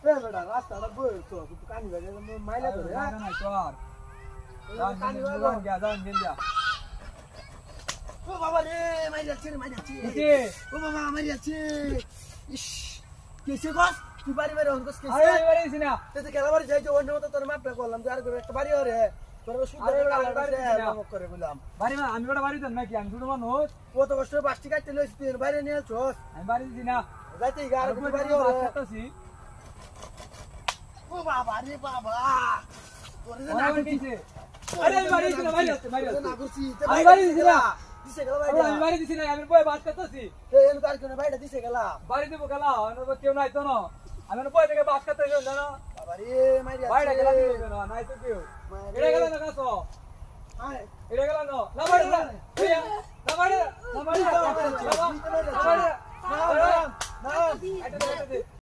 এ বেটা রাস্তাটা বই তো কানি বাজে মাইলা ধরে না না চল কানি বাজে যান গেল ও বাবা রে মাইরাছে কি ও বাবা মাইরাছে ইস কেসে বস তুই বাড়ি বাড়ি হন কস কেসে আরে বাড়ি দিছি না তুই কেলা বাড়ি যাইছো অন্য মত তোর মাপটা করলাম তুই আর একটা বাড়ি হরে তোর সুন্দর বাড়ি করে বললাম বাড়ি না আমি বড় বাড়ি দেন নাকি আমি ছোট মানুষ কত কষ্ট বাসটি কাটতে লইছিস তুই বাইরে নিয়ে আসছস আমি বাড়ি দিছি না যাইতে গার আমি বাড়ি বাড়ি হরে আসতেছি ও বাবা রে বাবা তোরে না বাড়ি দিছি আরে আমি বাড়ি দিছি না বাড়ি না করছি আমি বাড়ি দিছি না দিছে গেলা আমি বাড়ি দিছি না আমি বই বাস করতেছি এন কার কোন বাইরে দিছে গেলা বাড়ি দিব গেলা অন্য কেউ নাই তো না আমি বই থেকে বাস করতে যাই জানো বাবা রে মাইরা বাইরে গেলা দিব না নাই তো কেউ এটা গেলা না কাছো আয় এটা গেলা না না বাড়ি না না বাড়ি না বাড়ি না বাড়ি না না না